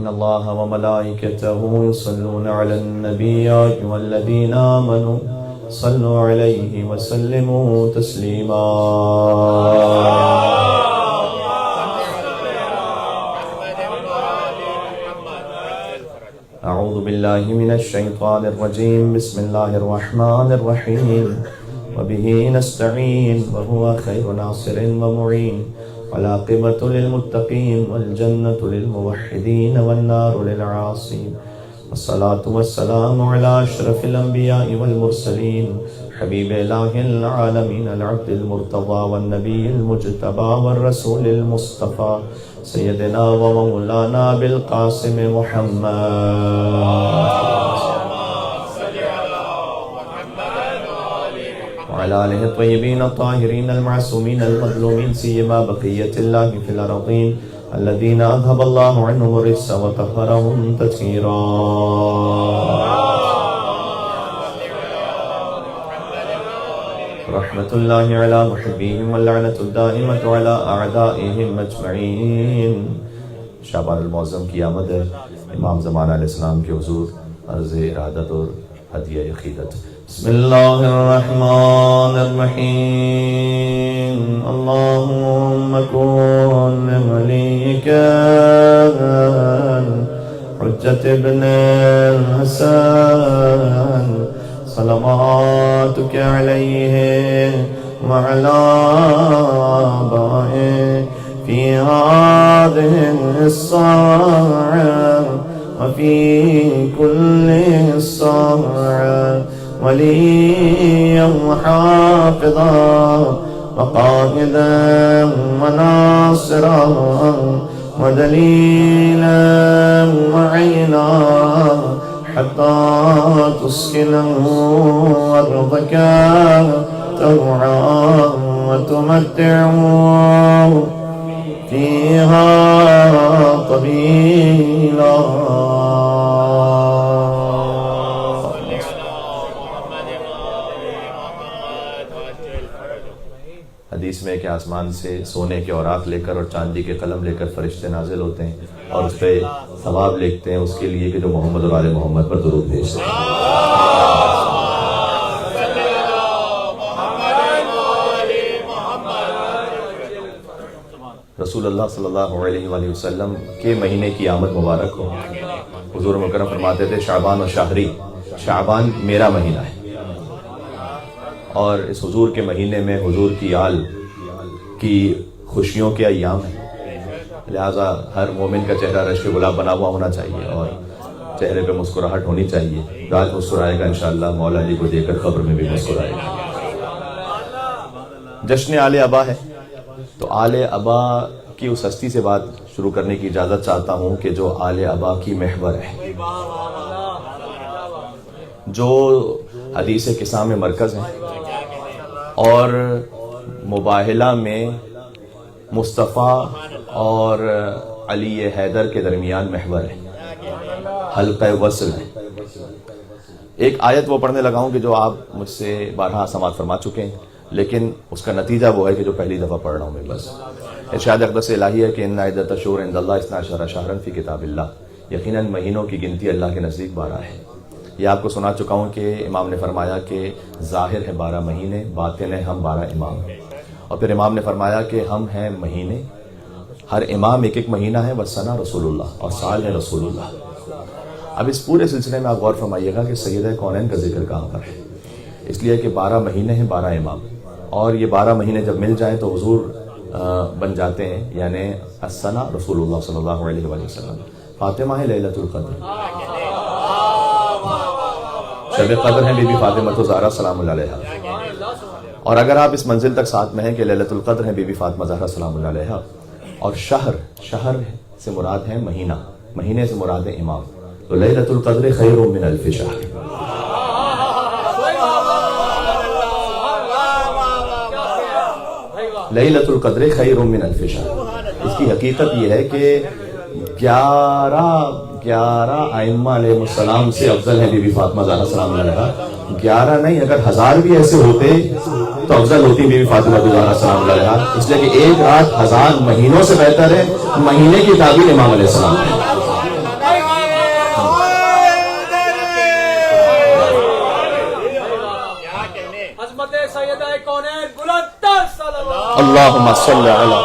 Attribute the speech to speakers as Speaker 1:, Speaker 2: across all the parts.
Speaker 1: إن الله وملائكته يصلون على النبي يا أيها الذين آمنوا صلوا عليه وسلموا تسليما أعوذ بالله من الشيطان الرجيم بسم الله الرحمن الرحيم وبه نستعين وهو خير ناصر ومعين والعاقبة للمتقين والجنة للموحدين والنار للعاصين والصلاة والسلام على أشرف الأنبياء والمرسلين حبيب إله العالمين العبد المرتضى والنبي المجتبى والرسول المصطفى سيدنا ومولانا بالقاسم محمد وعلى آله الطيبين الطاهرين المعصومين المظلومين سيما بقية الله في الأرضين الذين أذهب الله عنهم الرجس وطهرهم تطهيرا رحمة الله على محبيهم واللعنة الدائمة على أعدائهم أجمعين. شعبان المعظم کی آمد ہے. امام زمان علیہ السلام کے حضور عرض ارادت اور ہدیہ عقیدت. بسم اللہ الرحمن الرحیم. اللہم کن ولیک حجت ابن الحسن صلواتک علیہ وعلا آبائہ فی هذه الساعة وفي كل ساعة وليا وحافظا وقائدا وناصرا ودليلا وعينا حتى تسكنه أرضك طوعا وتمتعه فيها طويلا. حدیث میں کہ آسمان سے سونے کے اوراق لے کر اور چاندی کے قلم لے کر فرشتے نازل ہوتے ہیں اور اس پہ ثواب لکھتے ہیں اس کے لیے کہ جو محمد اور آل محمد پر درود بھیجتے ہیں. رسول اللہ صلی اللہ علیہ وآلہ وسلم کے مہینے کی آمد مبارک ہو. حضور مکرم فرماتے تھے شعبان و شہری، شعبان میرا مہینہ ہے اور اس حضور کے مہینے میں حضور کی آل کی خوشیوں کے ایام ہیں، لہٰذا ہر مومن کا چہرہ رشک گلاب بنا ہوا ہونا چاہیے اور چہرے پہ مسکراہٹ ہونی چاہیے. آج مسکرائے گا انشاءاللہ، مولا علی کو دیکھ کر قبر میں بھی مسکرائے گا. جشن آل ابا ہے تو آل ابا کی اس ہستی سے بات شروع کرنے کی اجازت چاہتا ہوں کہ جو آل ابا کی محور ہے، جو حدیث قصہ میں مرکز ہیں اور مباہلہ میں مصطفیٰ اور علی حیدر کے درمیان محور ہے، حلقہ وصل ہے. ایک آیت وہ پڑھنے لگا ہوں کہ جو آپ مجھ سے بارہا سماعت فرما چکے ہیں، لیکن اس کا نتیجہ وہ ہے کہ جو پہلی دفعہ پڑھ رہا ہوں میں. بس ارشاد اقدس الہی ہے کہ ان عدۃ الشہور عند اللہ 12 شہرا فی کتاب اللہ، یقیناً مہینوں کی گنتی اللہ کے نزدیک 12 ہے. یہ آپ کو سنا چکا ہوں کہ امام نے فرمایا کہ ظاہر ہے 12 مہینے، باطن ہے ہم 12 امام. اور پھر امام نے فرمایا کہ ہم ہیں مہینے، ہر امام ایک ایک مہینہ ہے، والسنہ رسول اللہ، اور سال ہے رسول اللہ. اب اس پورے سلسلے میں آپ غور فرمائیے گا کہ سید کونین کا ذکر کہاں پر ہے. اس لیے کہ 12 مہینے ہیں 12 امام، اور یہ 12 مہینے جب مل جائیں تو حضور بن جاتے ہیں، یعنی السنہ رسول اللہ صلی اللہ علیہ وآلہ وسلم. فاطمہ ہے لیلۃ القدر، شب قدر ہے بی بی فاطمہ الزہرا سلام اللہ علیہا. اور اگر آپ اس منزل تک ساتھ میں ہیں کہ لیلۃ القدر ہے بی بی فاطمہ زہرا سلام اللہ علیہا، اور شہر سے مراد ہے مہینہ، مہینے سے مراد ہے امام، تو لیلۃ القدر خیر من الف شہر. لیلۃ القدر خیر من الف شہر. اس کی حقیقت یہ ہے کہ 11 ائمہ علیہ السلام سے افضل ہے بی بی فاطمہ زہرا سلام اللہ علیہا. 11 نہیں، اگر 1000 بھی ایسے ہوتے تو افضل ہوتی بی بی فاطمہ زہرا سلام اللہ علیہا، اس لیے کہ ایک رات 1000 مہینوں سے بہتر ہے. مہینے کی تعبیر امام علیہ السلام ہے. اللہم صلی علی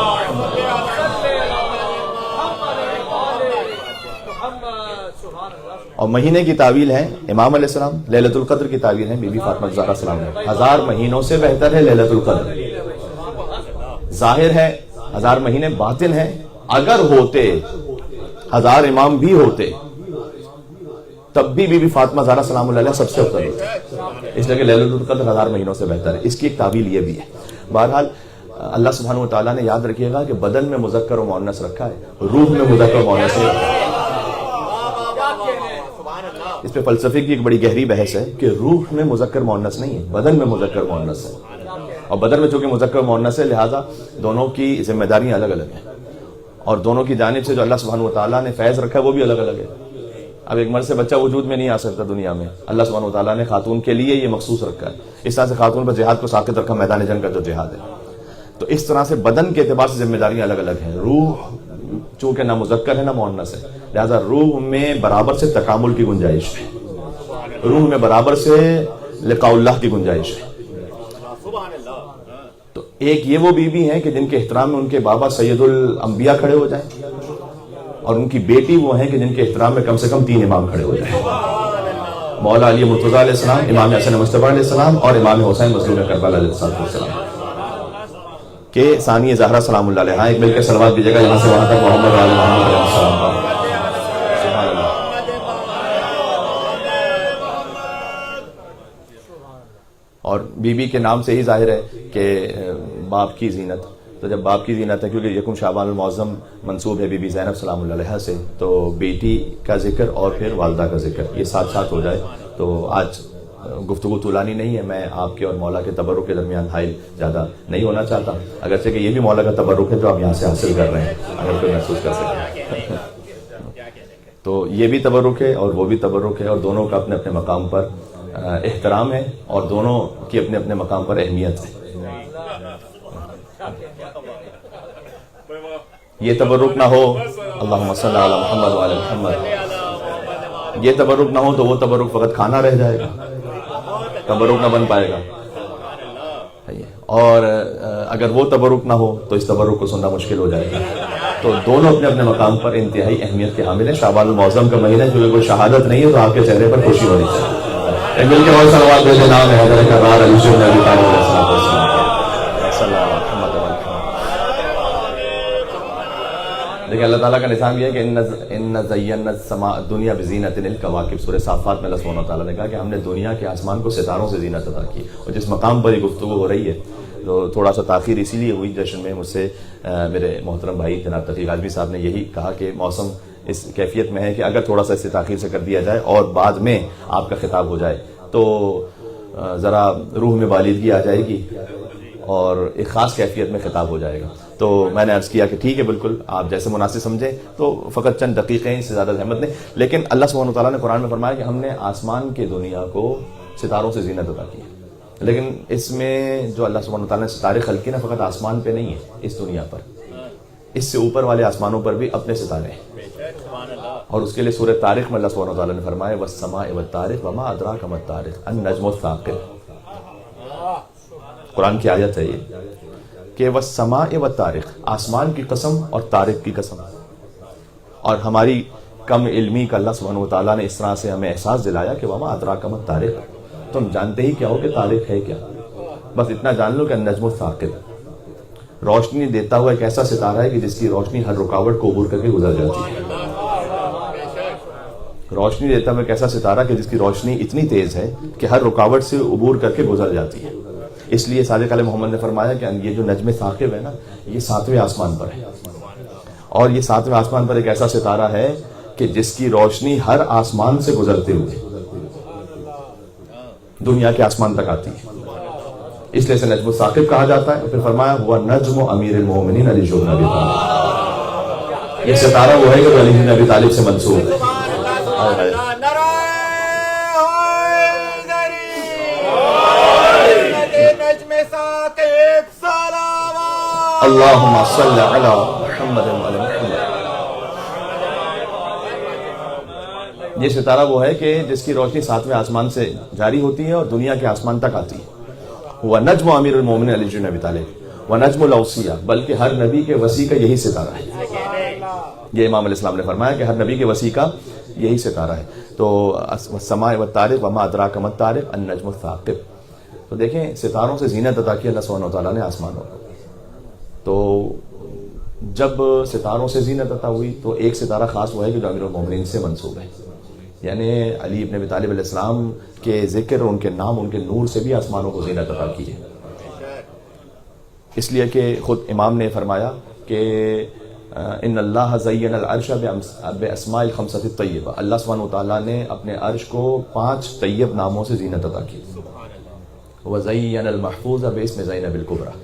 Speaker 1: اور مہینے کی تعویل ہے امام علیہ السلام، لیلۃ القدر کی تعویل ہے بی بی فاطمہ زہرا سلام علیہ۔ 1000 مہینوں سے بہتر ہے لیلۃ القدر۔ ظاہر ہے 1000 مہینے، باطن ہے اگر ہوتے 1000 امام بھی ہوتے تب بھی بی بی فاطمہ زہرا سلام اللہ علیہ سب سے افضل ہوتے، اس لیے کہ لیلۃ القدر 1000 مہینوں سے بہتر ہے۔ اس کی ایک تعویل یہ بھی ہے۔ بہرحال اللہ سبحانہ وتعالیٰ نے یاد رکھیے گا کہ بدن میں مذکر و مؤنث رکھا ہے، روح میں مذکر و مؤنث ہے۔ اس پہ فلسفے کی ایک بڑی گہری بحث ہے کہ روح میں مذکر مؤنث نہیں ہے، بدن میں مذکر مؤنث ہے، اور بدن میں چونکہ مذکر مؤنث ہے لہٰذا دونوں کی ذمہ داریاں الگ الگ ہیں، اور دونوں کی جانب سے جو اللہ سبحانہ وتعالیٰ نے فیض رکھا ہے وہ بھی الگ الگ ہے۔ اب ایک مرد سے بچہ وجود میں نہیں آ سکتا دنیا میں، اللہ سبحانہ وتعالیٰ نے خاتون کے لیے یہ مخصوص رکھا ہے۔ اس طرح سے خاتون پر جہاد کو ساقط رکھا، میدان جنگ کا جو جہاد ہے۔ تو اس طرح سے بدن کے اعتبار سے ذمہ داریاں الگ الگ ہیں۔ روح چونکہ نہ مذکر ہے نہ مؤنث ہے لہٰذا روح میں برابر سے تکامل کی گنجائش ہے، روح میں برابر سے لقاء اللہ کی گنجائش ہے۔ تو ایک یہ وہ بیوی ہیں کہ جن کے احترام میں ان کے بابا سید الانبیاء کھڑے ہو جائیں، اور ان کی بیٹی وہ ہیں کہ جن کے احترام میں کم سے کم 3 امام کھڑے ہو جائیں، مولا علی مرتضیٰ علیہ السلام، امام حسن مصطفیٰ علیہ السلام اور امام حسین مظلوم کربلا علیہ السلام کہ ثانی زہرا سلام اللہ علیہ۔ ایک مل کے صلوات دیجیے گا یہاں سے وہاں تک، محمد علیہ محمد علیہ السلام۔ سبحان اللہ۔ اور بی بی کے نام سے ہی ظاہر ہے کہ باپ کی زینت، تو جب باپ کی زینت ہے کیونکہ یکم شعبان المعظم منسوب ہے بی بی زینب سلام اللہ علیہ سے، تو بیٹی کا ذکر اور پھر والدہ کا ذکر یہ ساتھ ساتھ ہو جائے۔ تو آج گفتگو طولانی نہیں ہے، میں آپ کے اور مولا کے تبرک کے درمیان حائل زیادہ نہیں ہونا چاہتا، اگرچہ کہ یہ بھی مولا کا تبرک ہے جو آپ یہاں سے حاصل کر رہے ہیں، اگر کوئی محسوس کر سکیں تو یہ بھی تبرک ہے اور وہ بھی تبرک ہے، اور دونوں کا اپنے اپنے مقام پر احترام ہے اور دونوں کی اپنے اپنے مقام پر اہمیت ہے۔ یہ تبرک نہ ہو، اللہم صلی علی محمد وعلی محمد، یہ تبرک نہ ہو تو وہ تبرک فقط کھانا رہ جائے گا، تبرک نہ بن پائے گا، اور اگر وہ تبرک نہ ہو تو اس تبرک کو سننا مشکل ہو جائے گا۔ تو دونوں اپنے اپنے مقام پر انتہائی اہمیت کے حامل ہیں۔ شعبان المعظم کا مہینہ جو کوئی شہادت نہیں ہے تو آپ کے چہرے پر خوشی ہونی چاہیے۔ مل کے بہت صلوات دے دیں، نام ہے حضرت کرار علی شبن ابی طالب علیہ السلام۔ دیکھیں اللہ تعالیٰ کا نظام یہ ہے کہ ان زینا السماء الدنیا بزینۃ الکواکب، سورہ صافات میں اللہ سبحانہ وتعالیٰ نے کہا کہ ہم نے دنیا کے آسمان کو ستاروں سے زینت عطا کی۔ اور جس مقام پر یہ گفتگو ہو رہی ہے تو تھوڑا سا تاخیر اسی لیے ہوئی جشن میں، مجھ سے میرے محترم بھائی جناب تقی اعظمی صاحب نے یہی کہا کہ موسم اس کیفیت میں ہے کہ اگر تھوڑا سا اس سے تاخیر سے کر دیا جائے اور بعد میں آپ کا خطاب ہو جائے تو ذرا روح میں بالغگی آ جائے گی اور ایک خاص کیفیت میں خطاب ہو جائے گا۔ تو میں نے عرض کیا کہ ٹھیک ہے، بالکل آپ جیسے مناسب سمجھیں، تو فقط چند دقیقے اس سے زیادہ زحمت نہیں، لیکن اللہ سبحانہ وتعالیٰ نے قرآن میں فرمایا کہ ہم نے آسمان کے دنیا کو ستاروں سے زینت عطا کی ہے، لیکن اس میں جو اللہ سبحانہ وتعالیٰ نے ستارے خلق کیے نا فقط آسمان پہ نہیں ہے، اس دنیا پر، اس سے اوپر والے آسمانوں پر بھی اپنے ستارے ہیں۔ اور اس کے لیے سورہ طارق میں اللہ سبحانہ وتعالیٰ نے فرمایا والسماء والطارق وما ادراک ما الطارق النجم الثاقب، قرآن کی آیت ہے یہ کہ والسماء والطارق، آسمان کی قسم اور طارق کی قسم۔ اور ہماری کم علمی کا اللہ سبحانہ وتعالیٰ نے اس طرح سے ہمیں احساس دلایا کہ وما ادراک ما الطارق، تم جانتے ہی کیا ہو کہ طارق ہے کیا، بس اتنا جان لو کہ النجم الثاقب، روشنی دیتا ہوا ایک ایسا ستارہ ہے کہ جس کی روشنی ہر رکاوٹ کو عبور کر کے گزر جاتی ہے۔ روشنی دیتا ہوا ایک ایسا ستارہ کہ جس کی روشنی اتنی تیز ہے کہ ہر رکاوٹ سے عبور کر کے گزر جاتی ہے۔ اس لیے صادق علیہ محمد نے فرمایا کہ یہ جو نجم ثاقب ہے نا یہ 7ویں آسمان پر ہے، اور یہ 7ویں آسمان پر ایک ایسا ستارہ ہے کہ جس کی روشنی ہر آسمان سے گزرتے ہوئے دنیا کے آسمان تک آتی ہے، اس لیے اسے نجم ثاقب کہا جاتا ہے۔ پھر فرمایا ہوا نجم امیر المومنین علی بن ابی طالب، یہ ستارہ وہ ہے کہ علی بن ابی طالب سے منسوب ہے۔ اللہم صلی علی محمد وعلی محمد۔ یہ ستارہ وہ ہے کہ جس کی روشنی 7ویں آسمان سے جاری ہوتی ہے اور دنیا کے آسمان تک آتی ہے۔ وہ نجم امیر المومنین علی بن ابی طالب، ونجم الاوصیہ، بلکہ ہر نبی کے وصی کا یہی ستارہ ہے. یہ امام علیہ السلام نے فرمایا کہ ہر نبی کے وصی کا یہی ستارہ ہے. تو والسماء والطارق وما ادراک ما الطارق النجم الثاقب. تو دیکھیں ستاروں سے زینت عطا کی اللہ سبحانہ وتعالیٰ نے آسمانوں کو. تو جب ستاروں سے زینت عطا ہوئی تو ایک ستارہ خاص ہوا ہے کہ جو امیر المومنین سے منسوب ہے، یعنی علی ابن ابی طالب علیہ السلام کے ذکر، ان کے نام، ان کے نور سے بھی آسمانوں کو زینت عطا کی ہے. اس لیے کہ خود امام نے فرمایا کہ ان اللہ زین العرش باسماء الخمسۃ الطیبہ، اللہ سبحانہ وتعالیٰ نے اپنے عرش کو 5 طیب ناموں سے زینت عطا کی. وزین المحفوظ باسم زینب الکبریٰ،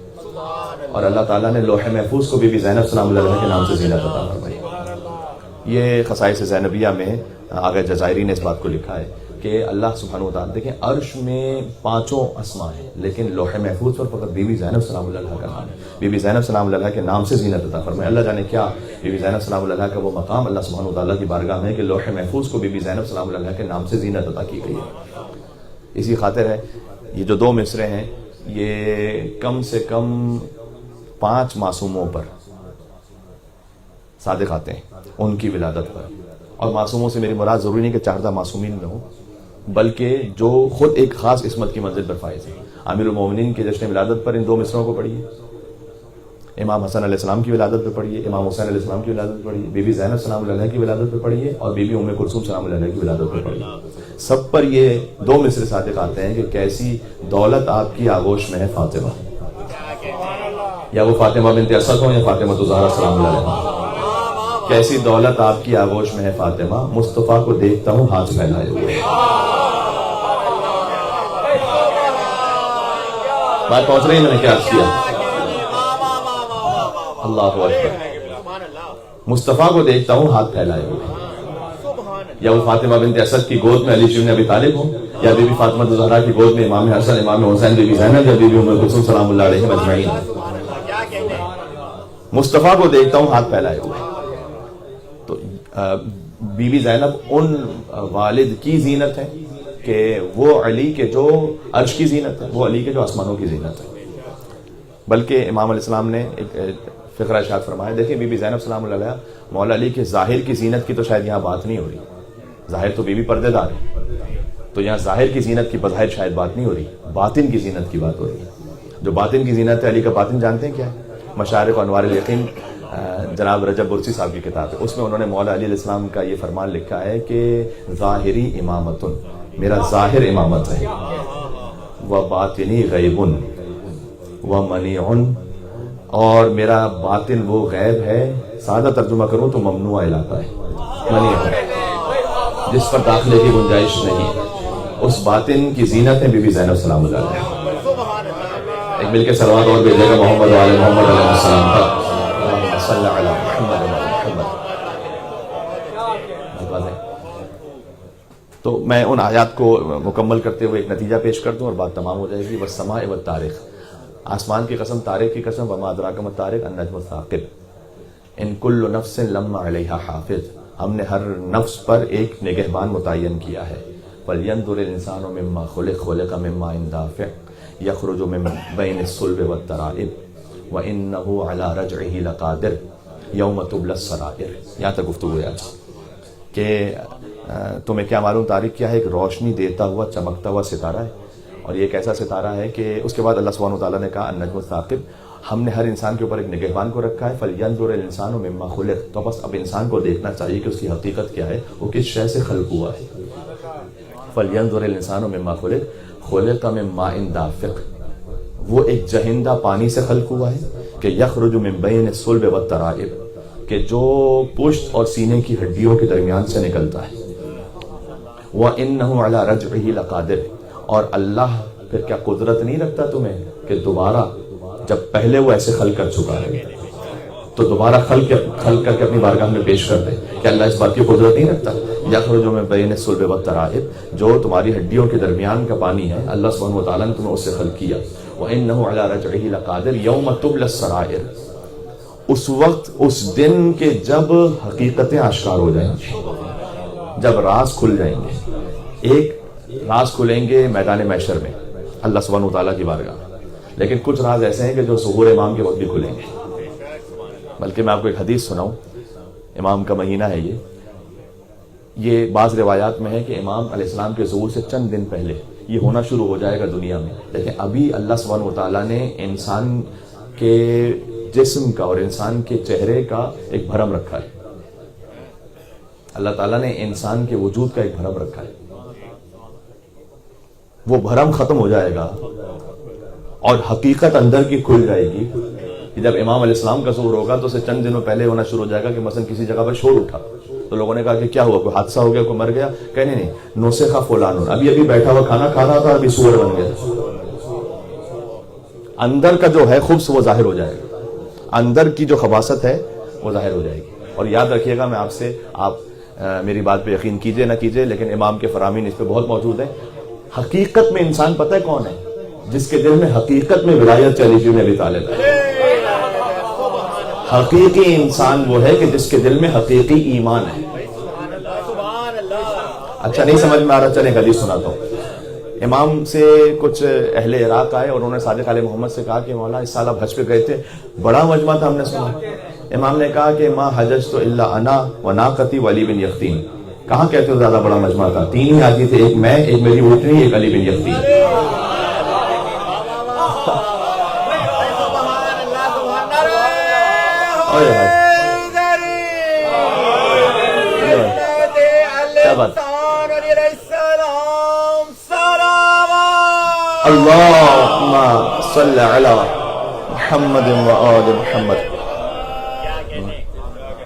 Speaker 1: اور اللہ تعالیٰ نے لوح محفوظ کو بی زینب سلام اللہ علیہ کے نام سے زینت عطا فرمائی. یہ خصائص زینبیہ میں آغا جزائری نے اس بات کو لکھا ہے کہ اللہ سبحانہ وتعالیٰ، دیکھیں عرش میں 5 اسماء ہیں، لیکن لوح محفوظ پر فقط بی بی زینب سلام اللہ علیہ کا نام ہے. بی بی زینب سلام اللہ علیہ کے نام سے زینت عطا فرمائی. اللہ جانے کیا بی بی زینب سلام اللہ علیہ کا وہ مقام اللہ سبحانہ وتعالیٰ کی بارگاہ میں ہے کہ لوح محفوظ کو بی بی زینب سلام اللہ علیہ کے نام سے زینت عطا کی گئی ہے. اسی خاطر ہے یہ جو 2 مصرے ہیں یہ کم سے کم 5 معصوموں پر صادق آتے ہیں ان کی ولادت پر. اور معصوموں سے میری مراد ضروری نہیں کہ 4 معصومین میں ہوں، بلکہ جو خود ایک خاص عصمت کی منزل پر فائز ہیں. امیر المومنین کے جشن ولادت پر ان 2 مصروں کو پڑھیے، امام حسن علیہ السلام کی ولادت پہ پڑھیے، امام حسین علیہ السلام کی ولادت پہ پڑھیے، بی بی زینب سلام اللہ علیہ کی ولادت پہ پڑھیے، اور بی بی ام کلثوم سلام اللہ علیہ کی ولادت پہ پڑھیے. سب پر یہ 2 مصرے صادق آتے ہیں کہ کیسی دولت آپ کی آغوش میں ہے فاطمہ، یا وہ فاطمہ بنت اسد ہوں یا فاطمہ الزہرا سلام اللہ علیہ. کیسی دولت آپ کی آغوش میں ہے فاطمہ، مصطفیٰ کو دیکھتا ہوں ہاتھ پھیلائے ہوئے. بات پہنچ رہی ہے؟ میں نے کیا عرض کیا؟ اللہ اکبر. مصطفیٰ کو دیکھتا ہوں ہاتھ پھیلائے ہوئے. یا وہ فاطمہ بنت اسد کی گود میں علی بن ابی طالب ہوں، یا بی بی فاطمہ الزہرا کی گود میں امام حسن، امام حسین، بی بی زینب، یا بی بی ام کلثوم سلام اللہ علیہ اجمعین. مصطفیٰ کو دیکھتا ہوں ہاتھ پھیلائے ہوئے. تو بی بی زینب ان والد کی زینت ہے کہ وہ علی کے جو عرش کی زینت ہے، وہ علی کے جو آسمانوں کی زینت ہے. بلکہ امام علیہ السلام نے ایک فقرہ ارشاد فرمایا، دیکھیں بی بی زینب سلام اللہ علیہ مولا علی کے ظاہر کی زینت کی تو شاید یہاں بات نہیں ہو رہی، ظاہر تو بی بی پردے دار ہے، تو یہاں ظاہر کی زینت کی بظاہر شاید بات نہیں ہو رہی، باطن کی زینت کی بات ہو رہی ہے. جو باطن کی زینت ہے، علی کا باطن جانتے ہیں کیا ہے؟ مشارق و انوار الیقین جناب رجب برسی صاحب کی کتاب ہے، اس میں انہوں نے مولا علی علیہ السلام کا یہ فرمان لکھا ہے کہ ظاہری امامتن، میرا ظاہر امامت ہے، وباطنی غیب ومنیع، اور میرا باطن وہ غیب ہے، سادہ ترجمہ کروں تو ممنوع علاقہ ہے، منیع ہے، جس پر داخلے کی گنجائش نہیں. اس باطن کی زینت ہے بی بی زینب سلام اللہ علیہ. ایک مل کے صلوات اور بھیجے گا محمد و آل محمد علیہ السلام کا صلی علی محمد و محمد. تو میں ان آیات کو مکمل کرتے ہوئے ایک نتیجہ پیش کر دوں اور بات تمام ہو جائے گی. والسماء والطارق، آسمان کی قسم، طارق کی قسم، وما ادراک ما الطارق النجم الثاقب. ان کل نفس لما علیہا حافظ، ہم نے ہر نفس پر ایک نگہبان متعین کیا ہے. فلینظر الانسان مما خلق، خلق من ماء دافق یخرج من بین الصلب والترائب وانہ علی رجعہ لقادر یوم تبلی السرائر. یہاں تک گفتگو ہے آج کہ تمہیں کیا معلوم طارق کیا ہے؟ ایک روشنی دیتا ہوا چمکتا ہوا ستارہ ہے. اور یہ ایک ایسا ستارہ ہے کہ اس کے بعد اللہ سبحانہ وتعالیٰ نے کہا النجم الثاقب، ہم نے ہر انسان کے اوپر ایک نگہبان کو رکھا ہے. فلینظر الانسان مما خلق، تو بس اب انسان کو دیکھنا چاہیے کہ اس کی حقیقت کیا ہے، وہ کس شے سے خلق ہوا ہے. فلینظر الانسان مما خلق، خلق من ماء دافق، وہ ایک جہندہ پانی سے خلق ہوا ہے کہ یخرج من بین الصلب والترائب، کہ جو پشت اور سینے کی ہڈیوں کے درمیان سے نکلتا ہے. وَإِنَّهُ عَلَى رَجْعِهِ لَقَادِرٌ، اور اللہ پھر کیا قدرت نہیں رکھتا تمہیں کہ دوبارہ، جب پہلے وہ ایسے خلق کر چکا ہے تو دوبارہ خلق کر کے اپنی بارگاہ میں پیش کر دے. کہ اللہ اس بات کی قدرت نہیں رکھتا؟ یخرج من بین الصلب والترائب، جو تمہاری ہڈیوں کے درمیان کا پانی ہے، اللہ سبحانہ وتعالیٰ نے تمہیں اس سے خلق کیا. وَإِنَّهُ عَلَى رَجْعِهِ لَقَادِرٌ يَوْمَ تُبْلَى السَّرَائِرُ، اس وقت، اس دن کے جب حقیقتیں آشکار ہو جائیں گی، جب راز کھل جائیں گے. ایک راز کھلیں گے میدان محشر میں اللہ سبحانہ وتعالیٰ کی بارگاہ، لیکن کچھ راز ایسے ہیں کہ جو ظہور امام کے وقت بھی کھلیں گے. بلکہ میں آپ کو ایک حدیث سناؤں، امام کا مہینہ ہے یہ بعض روایات میں ہے کہ امام علیہ السلام کے ظہور سے چند دن پہلے یہ ہونا شروع ہو جائے گا دنیا میں. لیکن ابھی اللہ سبحانہ وتعالیٰ نے انسان کے جسم کا اور انسان کے چہرے کا ایک بھرم رکھا ہے. اللہ تعالیٰ نے انسان کے وجود کا ایک بھرم رکھا ہے. وہ بھرم ختم ہو جائے گا اور حقیقت اندر کی کھل جائے گی. جب امام علیہ السلام کا ظہور ہوگا تو اسے چند دنوں پہلے ہونا شروع ہو جائے گا کہ مثلا کسی جگہ پر شور اٹھا تو لوگوں نے کہا کہ کیا ہوا، کوئی حادثہ ہو گیا، کوئی مر گیا. کہنے نہیں، نوسخہ فلان، ابھی بیٹھا ہوا کھانا کھا رہا تھا، ابھی سور بن گیا. اندر کا جو ہے خبث وہ ظاہر ہو جائے گا، اندر کی جو خباثت ہے وہ ظاہر ہو جائے گی. اور یاد رکھیے گا، میں آپ سے، آپ میری بات پہ یقین کیجئے نہ کیجئے، لیکن امام کے فرامین اس پہ بہت موجود ہیں. حقیقت میں انسان پتہ ہے کون ہے؟ جس کے دل میں حقیقت میں ولایت چلی تھی ابی طالب. حقیقی انسان وہ ہے کہ جس کے دل میں حقیقی ایمان ہے. اچھا نہیں سمجھ میں آ رہا، چلیں حدیث سناتا ہوں. امام سے کچھ اہل عراق آئے اور انہوں نے صادق علیہ محمد سے کہا کہ مولا اس سال آپ حج پہ گئے تھے، بڑا مجمع تھا، ہم نے سنا. امام نے کہا کہ ما حججت الا انا وناقتی وعلی بن یقطین. کہاں کہتے ہو زیادہ بڑا مجمع تھا؟ 3 ہی آدمی تھے، ایک میں، ایک میری اونٹنی، ایک علی بن یقطین. اللہم صلی علی محمد و آل محمد.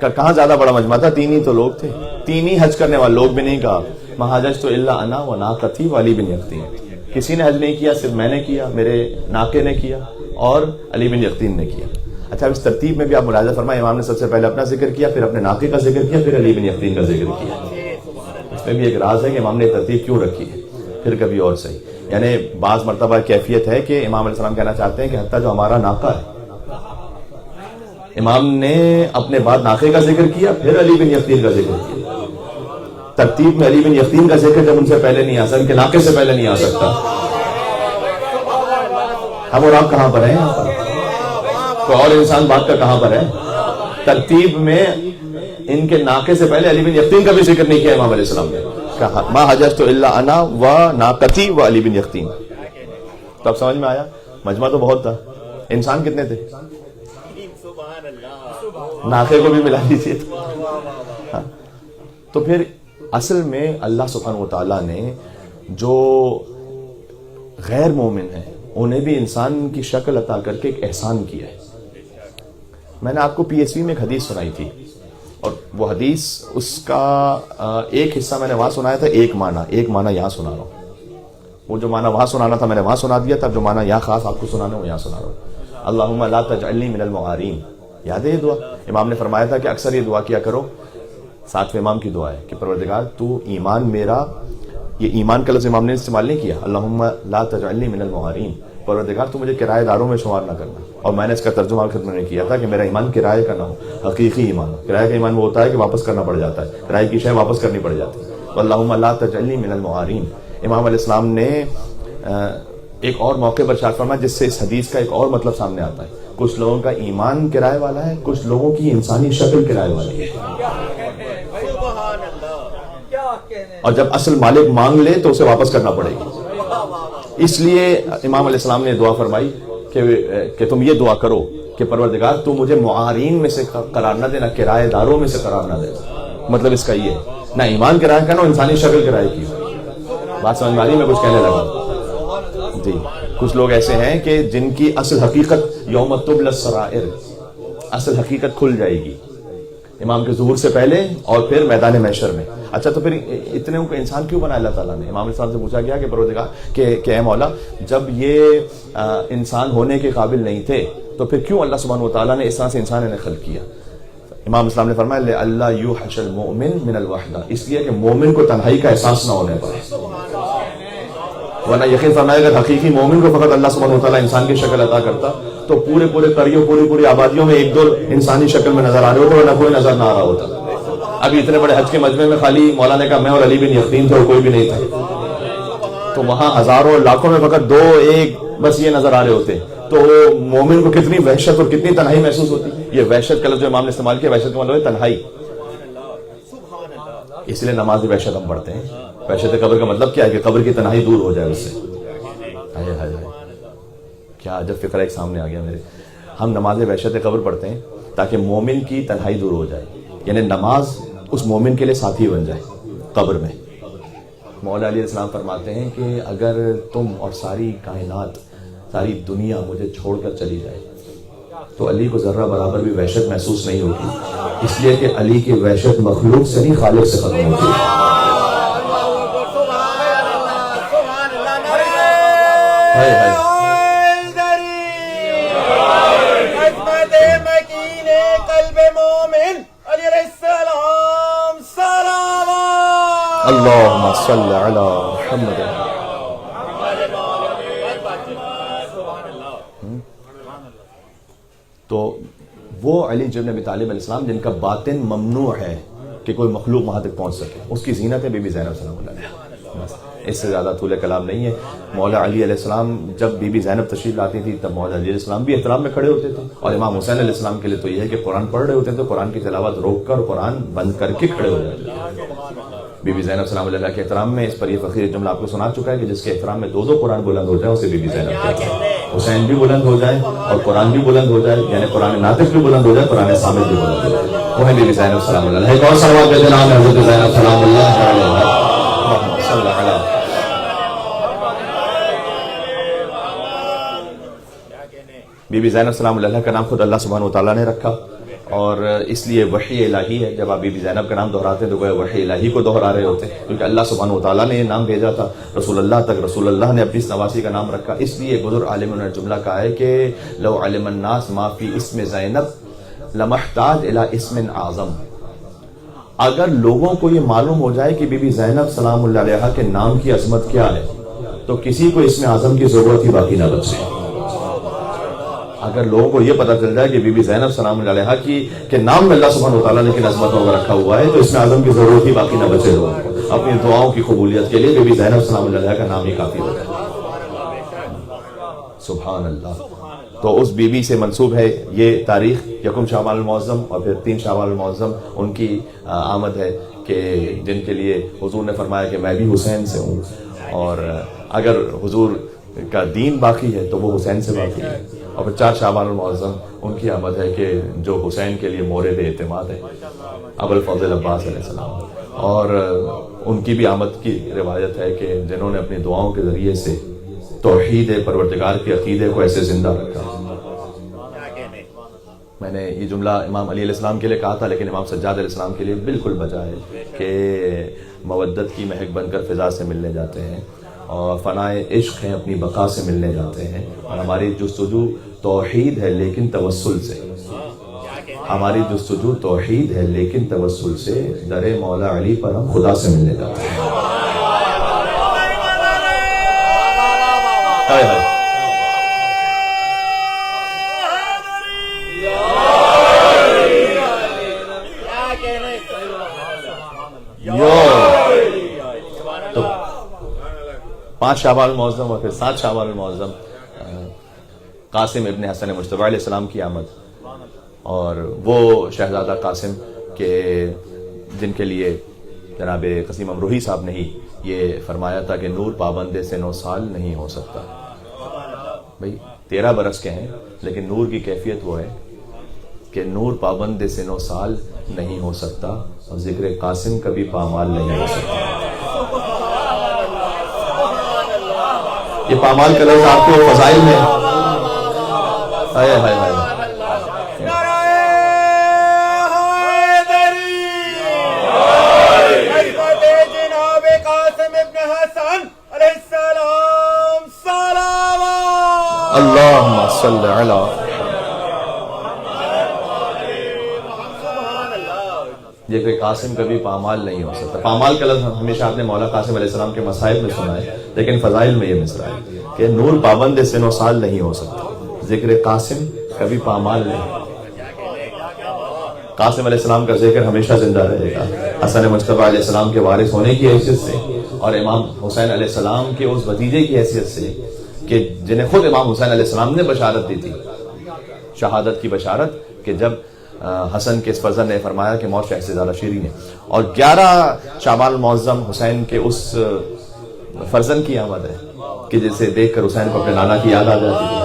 Speaker 1: کہاں زیادہ بڑا مجمع تھا؟ 3 ہی تو لوگ تھے، 3 ہی حج کرنے والے. لوگ بھی نہیں کہا ما حججت الا انا وناقتی وعلی بن یقطین. کسی نے حج نہیں کیا، صرف میں نے کیا، میرے ناقے نے کیا اور علی بن یقطین نے کیا. اچھا اس ترتیب میں بھی آپ ملاحظہ فرمائیں، امام نے سب سے پہلے اپنا ذکر کیا، پھر اپنے ناقے کا ذکر کیا، پھر علی بن یقطین کا ذکر کیا. اس میں بھی ایک راز ہے کہ امام نے ترتیب کیوں رکھی ہے، پھر کبھی اور صحیح. یعنی بعض مرتبہ کیفیت ہے کہ امام علیہ السلام کہنا چاہتے ہیں کہ حتیٰ جو ہمارا ناقہ ہے، امام نے اپنے بعد ناقے کا ذکر کیا، پھر علی بن یقطین کا ذکر کیا. ترتیب میں علی بن یقطین کا ذکر جب ان سے پہلے نہیں آ سکتا، ان کے ناقے سے پہلے نہیں آ سکتا. ہم اور آپ کہاں پر ہیں؟ یہاں پر کوئی اور انسان بات کا کہاں پر ہے؟ ترتیب میں ان کے ناقے سے پہلے علی بن یقطین کا بھی ذکر نہیں کیا امام علیہ السلام نے. کہا ما حججت الا انا وناقتی وعلی بن یقطین. تو اب سمجھ میں آیا، مجمع تو بہت تھا، انسان کتنے تھے؟ ناقے کو بھی ملا دیجیے. تو پھر اصل میں اللہ سبحانہ وتعالیٰ نے جو غیر مومن ہیں انہیں بھی انسان کی شکل عطا کر کے ایک احسان کیا ہے. میں نے آپ کو پی ایس وی میں ایک حدیث سنائی تھی، اور وہ حدیث اس کا ایک حصہ میں نے وہاں سنایا تھا، ایک معنی یہاں سنا رہا ہوں. وہ جو معنی وہاں سنانا تھا میں نے وہاں سنا دیا تھا، جو معنی یہاں خاص آپ کو سنانا ہے وہ یہاں سنا رہا ہوں. اللہم لا تجعلنی من المعارین. یاد ہے یہ دعا؟ امام نے فرمایا تھا کہ اکثر یہ دعا کیا کرو. 7ویں امام کی دعا ہے کہ پروردگار تو ایمان میرا، یہ ایمان کا لفظ امام نے استعمال نہیں کیا، اللہم لا تجعلنی من المعارین، پروردگار تو مجھے کرایہ داروں میں شمار نہ کرنا. اور میں نے اس کا ترجمہ خدمت میں کیا تھا کہ میرا ایمان کرایہ کا نہ ہو، حقیقی ایمان. کرایہ کا ایمان وہ ہوتا ہے کہ واپس کرنا پڑ جاتا ہے، کرایہ کی شے واپس کرنی پڑ جاتی ہے. اللہم لا تجعلنی من المعارین. امام علیہ السلام نے ایک اور موقع پر ارشاد فرمایا جس سے اس حدیث کا ایک اور مطلب سامنے آتا ہے. کچھ لوگوں کا ایمان کرایہ والا ہے، کچھ لوگوں کی انسانی شکل کرایہ والی ہے. اور جب اصل مالک مانگ لے تو اسے واپس کرنا پڑے گی. اس لیے امام علیہ السلام نے دعا فرمائی کہ تم یہ دعا کرو کہ پروردگار تو مجھے معارین میں سے قرار نہ دے، نہ کرایہ داروں میں سے قرار نہ دے. مطلب اس کا یہ ہے، نہ ایمان کرایہ کا، نہ انسانی شکل کرایہ کی. بات سمجھ میں آ رہی؟ میں کچھ کہنے لگا جی. کچھ لوگ ایسے ہیں کہ جن کی اصل حقیقت یوم تبلی السرائر، اصل حقیقت کھل جائے گی امام کے ظہور سے پہلے اور پھر میدان محشر میں. اچھا تو پھر اتنے کو انسان کیوں بنایا اللہ تعالیٰ نے؟ امام علیہ السلام سے پوچھا گیا کہ پروردگار کہ اے مولا، جب یہ انسان ہونے کے قابل نہیں تھے تو پھر کیوں اللہ سبحانہ وتعالیٰ نے اس طرح سے انسان انہیں خلق کیا؟ امام اسلام نے فرمایا اللہ یوحش المؤمن من الوحدہ، اس لیے کہ مومن کو تنہائی کا احساس نہ ہونے پائے. ورنہ یقین فرمائے اگر حقیقی مومن کو فقط اللہ سبحانہ وتعالیٰ انسان کی شکل عطا کرتا تو پورے قریوں پوری آبادیوں میں 1-2 انسانی شکل میں نظر آ رہے ہوتے، ورنہ کوئی نظر نہ آ رہا ہوتا. ابھی اتنے بڑے حج کے مجمع میں خالی مولانا کا میں اور علی بن یقطین تھے اور کوئی بھی نہیں تھا، تو وہاں ہزاروں لاکھوں میں فقط 2-1 بس یہ نظر آ رہے ہوتے. تو مومن کو کتنی وحشت اور کتنی تنہائی محسوس ہوتی ہے. یہ وحشت کا لفظ جو امام نے استعمال کیا، وحشت کا مطلب ہے تنہائی. اس لیے نماز وحشت ہم پڑھتے ہیں. وحشت قبر کا مطلب کیا ہے کہ قبر کی تنہائی دور ہو جائے اس سے. کیا عجب فکر ایک سامنے آ گیا میرے. ہم نماز وحشت قبر پڑھتے ہیں تاکہ مومن کی تنہائی دور ہو جائے، یعنی نماز اس مومن کے لیے ساتھی بن جائے قبر میں. مولا علیہ السلام فرماتے ہیں کہ اگر تم اور ساری کائنات، ساری دنیا مجھے چھوڑ کر چلی جائے تو علی کو ذرہ برابر بھی وحشت محسوس نہیں ہوتی، اس لیے کہ علی کی وحشت مخلوق سے نہیں خالق سے ختم ہوتی ہے. اللہم صلی علی محمد. تو وہ علی جبن ابی طالب علیہ السلام جن کا باطن ممنوع ہے کہ کوئی مخلوق وہاں تک پہنچ سکے، اس کی زینت ہے بی بی زینب سلام اللہ علیہ. بس اس سے زیادہ طول کلام نہیں ہے. مولا علی علیہ السلام جب بی بی زینب تشریف لاتی تھی تب مولا علی علیہ السلام بھی احترام میں کھڑے ہوتے تھے، اور امام حسین علیہ السلام کے لیے تو یہ ہے کہ قرآن پڑھ رہے ہوتے ہیں تو قرآن کی تلاوت روک کر قرآن بند کر کے کھڑے ہو جاتے تھے. بی بی زینب سلام اللہ کے احترام میں اس پر یہ فخری جملہ آپ کو سنا چکا ہے کہ جس کے احترام میں دو قرآن بلند ہو جائے اسے بی بی زینب کہتے ہیں. حسین بھی بلند ہو جائے اور قرآن بھی بلند ہو جائے، یعنی قرآن ناطق بھی بلند ہو جائے، قرآن صامت بھی بلند ہو جائے، وہ ہے بی بی زینب سلام اللہ علیہ. ایک اور صلوات کا نام ہے حضرت زینب سلام اللہ علیہ. صلی اللہ علیہ. بی بی زینب سلام اللہ کا نام خود اللہ سبحانہ و تعالیٰ نے رکھا، اور اس لیے وحی الہی ہے. جب آپ بی بی زینب کا نام دہراتے ہیں تو وہ وحی الہی کو دہرا رہے ہوتے ہیں، کیونکہ اللہ سبحانہ و تعالیٰ نے یہ نام بھیجا تھا رسول اللہ تک. رسول اللہ نے اپنی اس نواسی کا نام رکھا. اس لیے بزرگ عالموں نے جملہ کہا ہے کہ لو علم الناس ما فی اسم زینب لمحتاج الی اسم اعظم. اگر لوگوں کو یہ معلوم ہو جائے کہ بی بی زینب سلام اللہ علیہ کے نام کی عظمت کیا ہے تو کسی کو اسم اعظم کی ضرورت ہی باقی نہ بچے. اگر لوگوں کو یہ پتہ چل جائے کہ بی بی زینب سلام اللہ علیہ کی کے نام میں اللہ سبحانہ و تعالیٰ نے کن عظمتوں کو رکھا ہوا ہے تو اس میں اعظم کی ضرورت ہی باقی نہ بچے لوگوں کو. اپنی دعاؤں کی قبولیت کے لیے بی بی زینب سلام اللہ علیہ کا نام ہی کافی ہوتا ہے. سبحان اللہ. تو اس بی بی سے منسوب ہے یہ تاریخ یکم شعبان المعظم اور پھر 3 شعبان المعظم ان کی آمد ہے، کہ جن کے لیے حضور نے فرمایا کہ میں بھی حسین سے ہوں، اور اگر حضور کا دین باقی ہے تو وہ حسین سے باقی ہے. اور پھر 4 شعبان المعظم ان کی آمد ہے کہ جو حسین کے لیے مورد اعتماد ہے، ابوالفضل عباس علیہ السلام. اور ان کی بھی آمد کی روایت ہے کہ جنہوں نے اپنی دعاؤں کے ذریعے سے توحید پروردگار کے عقیدے کو ایسے زندہ رکھا. میں نے یہ جملہ امام علی علیہ السلام کے لیے کہا تھا، لیکن امام سجاد علیہ السلام کے لیے بالکل بجا ہے کہ مودت کی مہک بن کر فضا سے ملنے جاتے ہیں، اور فنائے عشق ہیں اپنی بقا سے ملنے جاتے ہیں. اور ہماری جستجو توحید ہے لیکن توسل سے، ہماری جستجو توحید ہے لیکن توسل سے در مولا علی پر ہم خدا سے ملنے جاتے ہیں. تو 5 شعبان المعظم اور پھر 7 شعبان المعظم قاسم ابن حسن مجتبی علیہ السلام کی آمد، اور وہ شہزادہ قاسم کے جن کے لیے جناب قسیم امروہی صاحب نے ہی یہ فرمایا تھا کہ نور پابندے سے 9 سال نہیں ہو سکتا. بھئی 13 برس کے ہیں لیکن نور کی کیفیت وہ ہے کہ نور پابندے سے 9 سال نہیں ہو سکتا، اور ذکر قاسم کبھی پامال نہیں ہو سکتا. یہ پامال کا لفظ آپ کو فضائل میں ہائے ہائے ہائے اللہم صلی علی. یہ کہ قاسم کبھی پامال نہیں ہو سکتا. پامال کا لفظ ہمیشہ آپ نے مولا قاسم علیہ السلام کے مصائب میں سنا ہے، لیکن فضائل میں یہ مصرع ہے کہ نور پابند سے 9 سال نہیں ہو سکتا، ذکر قاسم کبھی پامال نہیں. قاسم علیہ السلام کا ذکر ہمیشہ زندہ رہے گا، حسن مجتبی علیہ السلام کے وارث ہونے کی حیثیت سے، اور امام حسین علیہ السلام کے اس بھتیجے کی حیثیت سے کہ جنہیں خود امام حسین علیہ السلام نے بشارت دی تھی، شہادت کی بشارت، کہ جب حسن کے اس فرزند نے فرمایا کہ موت شیخ سے زیادہ شیریں ہے، اور 11 شعبان المعظم حسین کے اس فرزند کی آمد ہے کہ جسے دیکھ کر حسین کو اپنے نانا کی یاد آ جاتی تھی،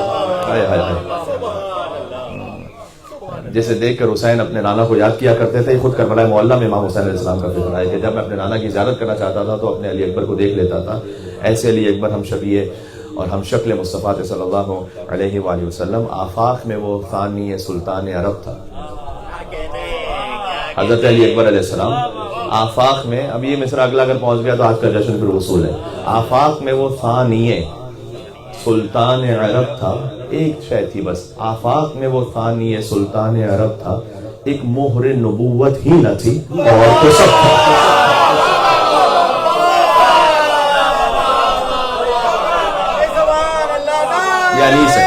Speaker 1: جسے دیکھ کر حسین اپنے نانا کو یاد کیا کرتے تھے۔ خود کربلا معلیٰ میں امام حسین علیہ السلام کا فکر ہے کہ جب میں اپنے نانا کی زیارت کرنا چاہتا تھا تو اپنے علی اکبر کو دیکھ لیتا تھا، ایسے علی اکبر ہم شبیہ اور ہم شکل مصطفیٰ صلی اللہ علیہ وآلہ وسلم، آفاق میں وہ ثانی سلطان عرب تھا۔ حضرت علی اکبر علیہ السلام آفاق میں، اب یہ مصرع اگلا اگر پہنچ گیا تو آج کا جشن پھر وصول ہے، آفاق میں وہ ثانی سلطان عرب تھا، ایک شے تھی بس، آفاق میں وہ ثانی سلطان عرب تھا، ایک مہر نبوت ہی نہ تھی اور تو سب تھا۔ یا علی سے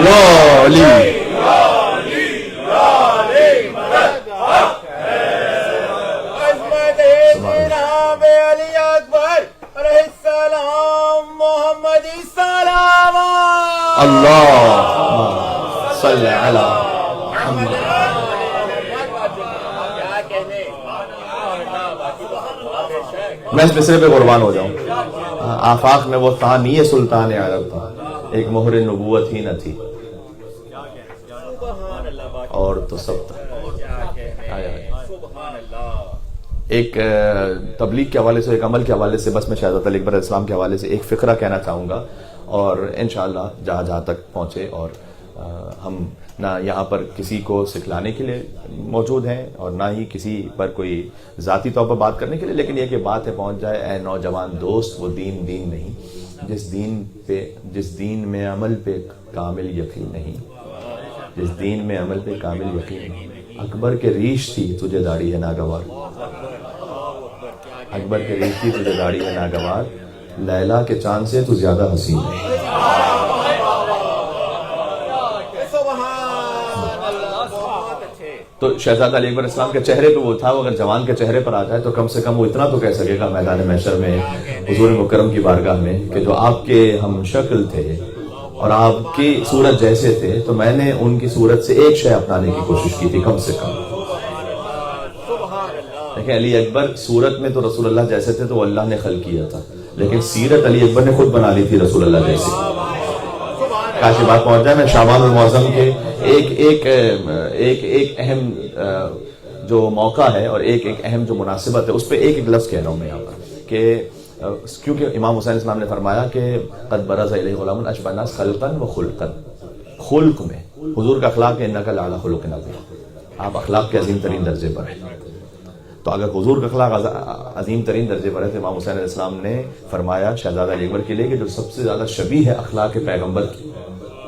Speaker 1: یا علی اللہ صلی علی محمد۔ میں اس مصرے پہ قربان ہو جاؤں، آفاق میں وہ ثانی سلطان عرب تھا، ایک مہر نبوت ہی نہ تھی اور تو سب تھا۔ ایک تبلیغ کے حوالے سے، ایک عمل کے حوالے سے، بس میں شہزادہ علی اکبر علیہ السلام کے حوالے سے ایک فقرہ کہنا چاہوں گا، اور انشاءاللہ جہاں جہاں تک پہنچے، اور ہم نہ یہاں پر کسی کو سکھلانے کے لیے موجود ہیں اور نہ ہی کسی پر کوئی ذاتی طور پر بات کرنے کے لیے، لیکن یہ کہ بات ہے پہنچ جائے، اے نوجوان دوست، وہ دین دین نہیں جس دین میں عمل پہ کامل یقین نہیں، جس دین میں عمل پہ کامل یقین نہیں۔ اکبر کے ریش تھی تجھے داڑھی ہے ناگوار، اکبر کے ریش تھی تجھے داڑھی ہے ناگوار، لیلا کے چاند سے تو زیادہ حسین ہے۔ تو شہزادہ علی اکبر اسلام کے چہرے پہ وہ تھا، وہ اگر جوان کے چہرے پر آ جائے تو کم سے کم وہ اتنا تو کہہ سکے گا میدان محشر میں حضور مکرم کی بارگاہ میں کہ جو آپ کے ہم شکل تھے اور آپ کی صورت جیسے تھے، تو میں نے ان کی صورت سے ایک شے اپنانے کی کوشش کی تھی کم سے کم۔ دیکھیں علی اکبر صورت میں تو رسول اللہ جیسے تھے تو وہ اللہ نے خلق کیا تھا، لیکن سیرت علی اکبر نے خود بنا لی تھی رسول اللہ جیسی۔ کاش یہ بات پہنچ جائے۔ میں شعبان المعظم کے ایک اہم جو موقع ہے اور ایک اہم جو مناسبت ہے، اس پہ ایک لفظ کہہ رہا ہوں میں یہاں پر، کہ کیونکہ امام حسین اسلام نے فرمایا کہ قد برز الیہ غلام اشبہ الناس خلقا و خلقا، خلق میں حضور کا اخلاق ہے انک لعلی خلق عظیم، آپ اخلاق کے عظیم ترین درجے پر ہیں۔ تو اگر حضور کا اخلاق عظیم ترین درجے پر ہے تو امام حسین علیہ السلام نے فرمایا شہزادہ علی اکبر کے لیے کہ جو سب سے زیادہ شبیہ ہے اخلاق پیغمبر کی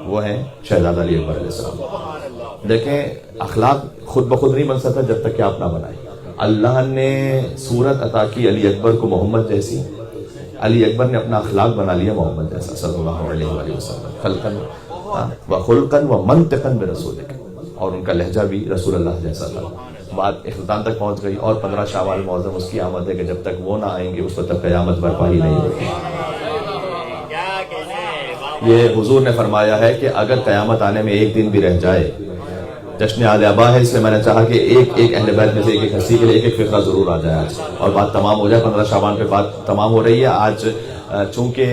Speaker 1: وہ ہیں شہزادہ علی اکبر علیہ السلام۔ دیکھیں اخلاق خود بخود نہیں بن سکتا جب تک کہ آپ نہ بنائیں۔ اللہ نے صورت عطا کی علی اکبر کو محمد جیسی، علی اکبر نے اپنا اخلاق بنا لیا محمد جیسا صلی اللہ علیہ وآلہ وسلم، خلقاً و خلقاً و منطقاً برسولک، اور ان کا لہجہ بھی رسول اللہ جیسا تھا۔ بات اختتام تک پہنچ گئی، اور 15 شعبان المعظم اس کی آمد ہے کہ جب تک وہ نہ آئیں گے اس وقت تک قیامت برپا ہی نہیں ہوگی۔ یہ حضور نے فرمایا ہے کہ اگر قیامت آنے میں ایک دن بھی رہ جائے، جشن عید ابا ہے، اس لیے میں نے چاہا کہ ایک اہل بیت میں سے ایک ہستی کے لیے ایک فقرہ ضرور آ جائے آج، اور بات تمام ہو جائے۔ 15 شعبان پہ بات تمام ہو رہی ہے آج، چونکہ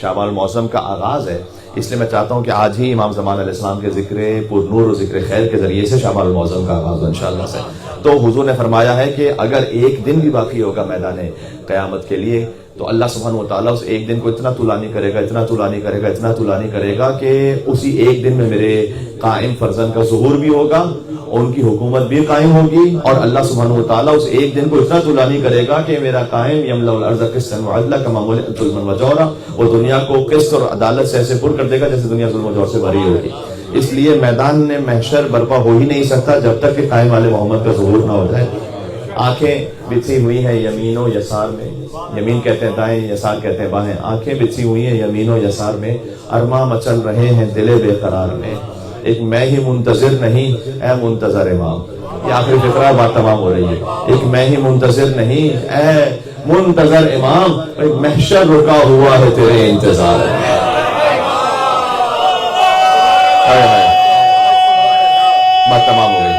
Speaker 1: شعبان المعظم کا آغاز ہے، اس لیے میں چاہتا ہوں کہ آج ہی امام زمان علیہ السلام کے ذکر پر نور و ذکر خیر کے ذریعے سے شعبان المعظم کا آغاز ہو انشاءاللہ سے۔ تو حضور نے فرمایا ہے کہ اگر ایک دن بھی باقی ہوگا میدان قیامت کے لیے تو اللہ سبحانہ و تعالیٰ اس ایک دن کو اتنا طولانی کرے گا، اتنا طولانی کرے گا، اتنا طولانی کرے گا کہ اسی ایک دن میں میرے قائم فرزند کا ظہور بھی ہوگا، ان کی حکومت بھی قائم ہوگی، اور اللہ سبحانہ و تعالیٰ اس ایک دن کو اتنا طولانی کرے گا کہ میرا قائم یملأ الارض قسطا وعدلا کما ملئت ظلما وجورا، وہ دنیا کو قسط اور عدالت سے ایسے پر کر دے گا جیسے دنیا ظلم و جور سے بھری ہوگی۔ اس لیے میدان محشر برپا ہو ہی نہیں سکتا جب تک کہ قائم والے محمد کا ظہور نہ ہو جائے۔ آنکھیں بچھی ہوئی ہیں یمین و یسار میں، یمین کہتے ہیں دائیں، یسار کہتے ہیں بائیں، آنکھیں بچھی ہوئی ہیں یمین و یسار میں، ارماں مچل رہے ہیں دل بے قرار میں، ایک میں ہی منتظر نہیں اے منتظر امام۔ یہ آخری فقرہ بات تمام ہو رہی ہے۔ ایک میں ہی منتظر نہیں اے منتظر امام، محشر رکا ہوا ہے تیرے انتظار میں۔ بات تمام ہو گئی۔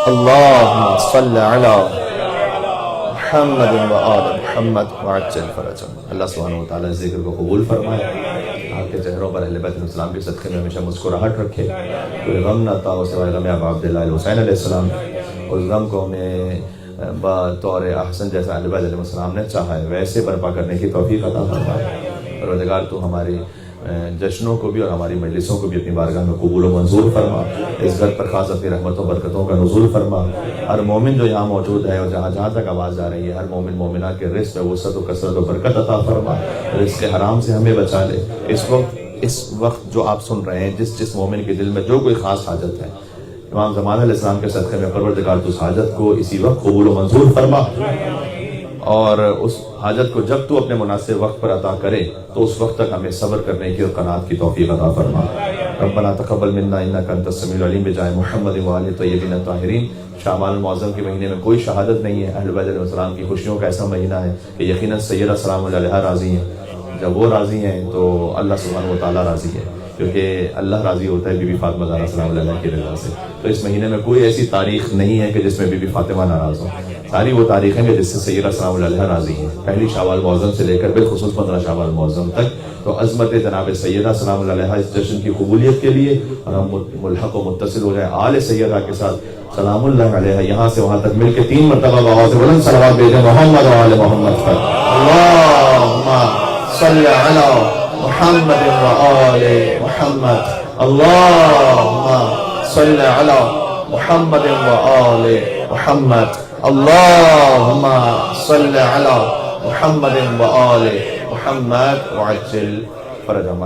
Speaker 1: اللهم صل على محمد وآل محمد وعجل فرجهم۔ اللہ سبحانہ وتعالی اس ذکر کو قبول فرمائے، آپ کے چہروں پر اہل بیت السلام کے صدقے میں ہمیشہ مسکراہٹ رکھے، کوئی غم نہ تھا سوائے غم ابا عبداللہ الحسین علیہ السلام، اس غم کو ہمیں بطور احسن جیسا اہل بیت علیہ السلام نے چاہا ہے ویسے برپا کرنے کی توفیق عطا فرمائے۔ پروردگار تو ہماری جشنوں کو بھی اور ہماری مجلسوں کو بھی اپنی بارگاہ میں قبول و منظور فرما، اس گھر پر خاص اپنی رحمتوں برکتوں کا نزول فرما۔ ہر مومن جو یہاں موجود ہے اور جہاں جہاں تک آواز آ رہی ہے، ہر مومن مومنہ کے رزق میں وسعت و کثرت و برکت عطا فرما، رزق حرام سے ہمیں بچا لے۔ اس وقت جو آپ سن رہے ہیں، جس مومن کے دل میں جو کوئی خاص حاجت ہے، امام زمان علیہ السلام کے صدقے میں پروردگار تو اس حاجت کو اسی وقت قبول و منظور فرما، اور اس حاجت کو جب تو اپنے مناسب وقت پر عطا کرے تو اس وقت تک ہمیں صبر کرنے کی اور قناعت کی توفیق عطا فرما۔ ربنا تقبل منا انک انت السمیع العلیم بجاہ محمد وآل طیبین الطاہرین۔ شعبان المعظم کے مہینے میں کوئی شہادت نہیں ہے، اہل بیت علیہ السلام کی خوشیوں کا ایسا مہینہ ہے کہ یقیناً سیدہ سلام اللہ علیہا راضی ہیں۔ جب وہ راضی ہیں تو اللہ سبحانہ و تعالیٰ راضی ہے، کیونکہ اللہ راضی ہوتا ہے بی بی فاطمہ زہرا سلام اللہ علیہا کی رضا سے۔ تو اس مہینے میں کوئی ایسی تاریخ نہیں ہے کہ جس میں بی بی فاطمہ ناراض ہو، ساری وہ تاریخیں ہیں جس سے سیدہ سلام اللہ علیہا راضی ہیں، پہلی شعبان المعظم سے لے کر بالخصوص 15 شعبان المعظم تک۔ تو عظمت جناب سیدہ سلام اللہ علیہا اس جشن کی قبولیت کے لیے اور ہم ملحق و متصل ہو جائیں آل سیدہ کے ساتھ سلام اللہ علیہا، یہاں سے وہاں تک مل کے 3 مرتبہ بآواز بلند صلوات بھیجیں محمد و آل محمد پر۔ اللہم صل علی محمد و آل محمد، اللہم صل علی محمد و آل محمد، اللہم صل علی محمد و آل محمد وعجل فرجهم۔